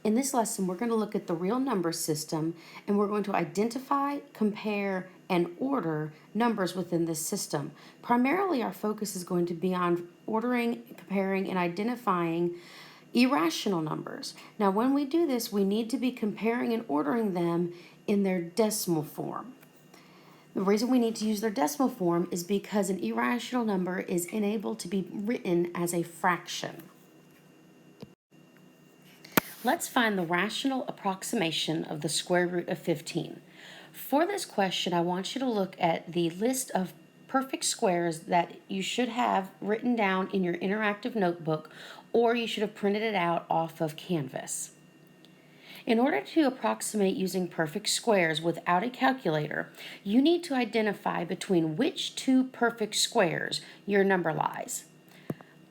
In this lesson, we're going to look at the real number system, and we're going to identify, compare, and order numbers within this system. Primarily, our focus is going to be on ordering, comparing, and identifying irrational numbers. Now, when we do this, we need to be comparing and ordering them in their decimal form. The reason we need to use their decimal form is because an irrational number is unable to be written as a fraction. Let's find the rational approximation of the square root of 15. For this question, I want you to look at the list of perfect squares that you should have written down in your interactive notebook, or you should have printed it out off of Canvas. In order to approximate using perfect squares without a calculator, you need to identify between which two perfect squares your number lies.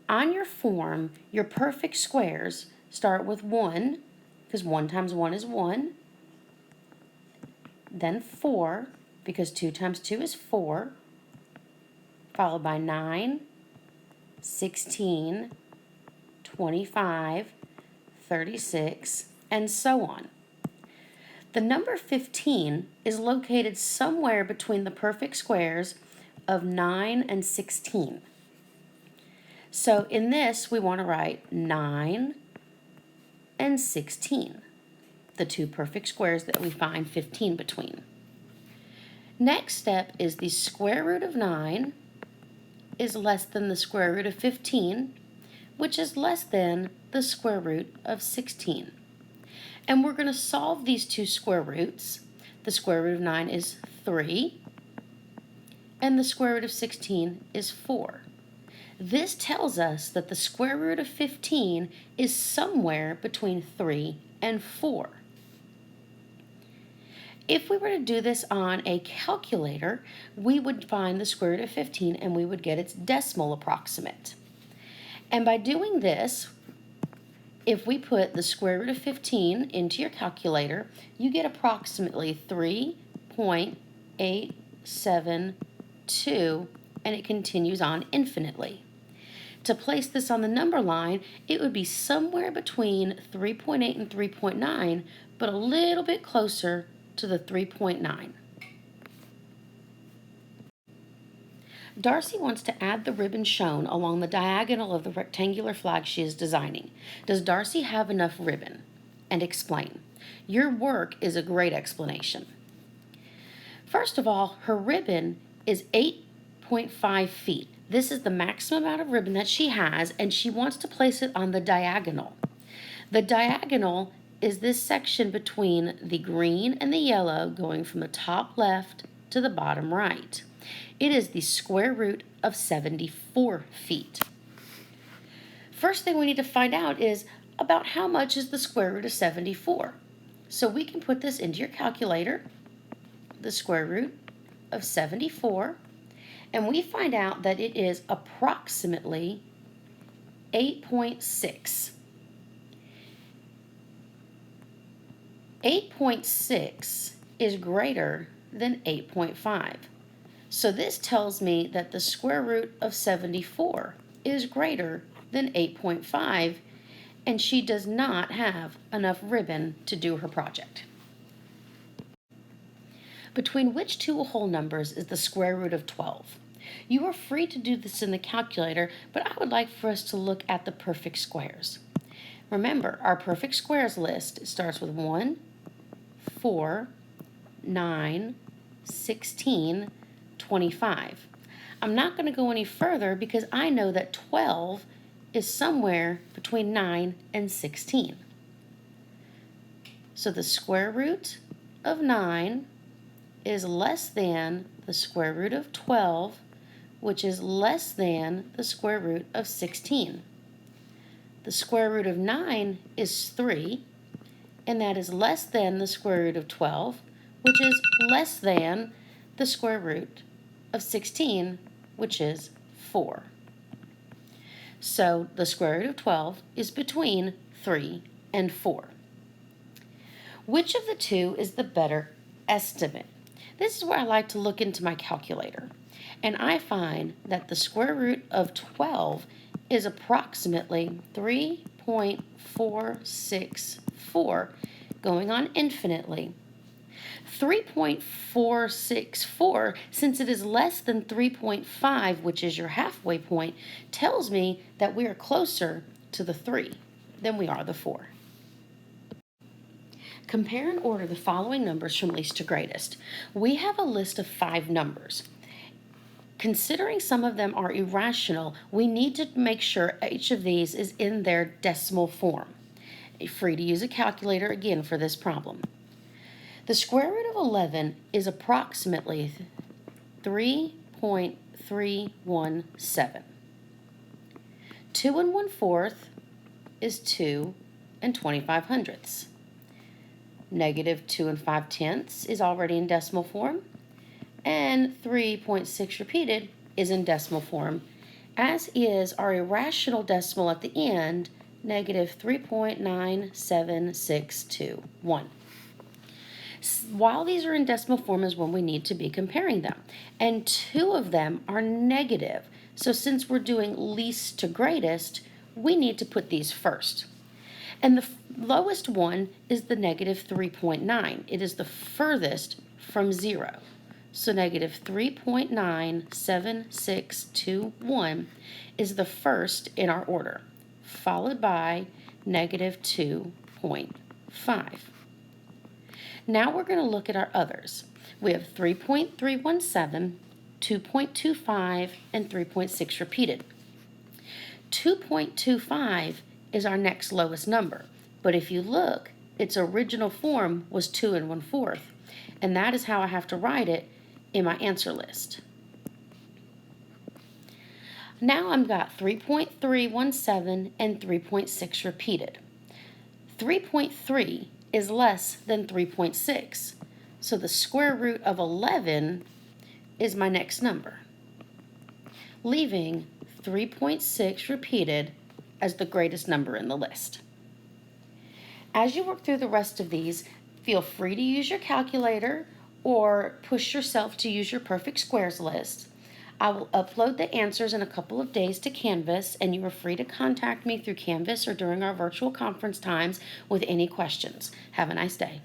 On your form, your perfect squares start with 1, because 1 times 1 is 1. Then 4, because 2 times 2 is 4. Followed by 9, 16, 25, 36, and so on. The number 15 is located somewhere between the perfect squares of 9 and 16. So in this, we want to write 9 and 16, the two perfect squares that we find 15 between. Next step is the square root of 9 is less than the square root of 15, which is less than the square root of 16. And we're going to solve these two square roots. The square root of 9 is 3, and the square root of 16 is 4. This tells us that the square root of 15 is somewhere between 3 and 4. If we were to do this on a calculator, we would find the square root of 15 and we would get its decimal approximate. And by doing this, if we put the square root of 15 into your calculator, you get approximately 3.872, and it continues on infinitely. To place this on the number line, it would be somewhere between 3.8 and 3.9, but a little bit closer to the 3.9. Darcy wants to add the ribbon shown along the diagonal of the rectangular flag she is designing. Does Darcy have enough ribbon? And explain. Your work is a great explanation. First of all, her ribbon is 8.5 feet. This is the maximum amount of ribbon that she has, and she wants to place it on the diagonal. The diagonal is this section between the green and the yellow going from the top left to the bottom right. It is the square root of 74 feet. First thing we need to find out is about how much is the square root of 74. So we can put this into your calculator, the square root of 74, and we find out that it is approximately 8.6. 8.6 is greater than 8.5. So this tells me that the square root of 74 is greater than 8.5, and she does not have enough ribbon to do her project. Between which two whole numbers is the square root of 12? You are free to do this in the calculator, but I would like for us to look at the perfect squares. Remember, our perfect squares list starts with 1, 4, 9, 16, 25. I'm not going to go any further because I know that 12 is somewhere between 9 and 16. So the square root of 9 is less than the square root of 12, which is less than the square root of 16. The square root of 9 is 3, and that is less than the square root of 12, which is less than the square root of 16, which is 4. So the square root of 12 is between 3 and 4. Which of the two is the better estimate? This is where I like to look into my calculator, and I find that the square root of 12 is approximately 3 3.464, going on infinitely. 3.464, since it is less than 3.5, which is your halfway point, tells me that we are closer to the 3 than we are the 4. Compare and order the following numbers from least to greatest. We have a list of 5 numbers. Considering some of them are irrational, we need to make sure each of these is in their decimal form. Free to use a calculator again for this problem. The square root of 11 is approximately 3.317. 2 1/4 is 2 25 hundredths. Negative 2 5/10 is already in decimal form, and 3.6 repeated is in decimal form, as is our irrational decimal at the end, negative 3.97621. While these are in decimal form is when we need to be comparing them, and 2 of them are negative. So since we're doing least to greatest, we need to put these first. And the lowest one is the negative 3.9. It is the furthest from 0. So negative 3.97621 is the first in our order, followed by negative 2.5. Now we're going to look at our others. We have 3.317, 2.25, and 3.6 repeated. 2.25 is our next lowest number, but if you look, its original form was 2 1/4, and that is how I have to write it in my answer list. Now I've got 3.317 and 3.6 repeated. 3.3 is less than 3.6, so the square root of 11 is my next number, leaving 3.6 repeated as the greatest number in the list. As you work through the rest of these, feel free to use your calculator or push yourself to use your perfect squares list. I will upload the answers in a couple of days to Canvas, and you are free to contact me through Canvas or during our virtual conference times with any questions. Have a nice day.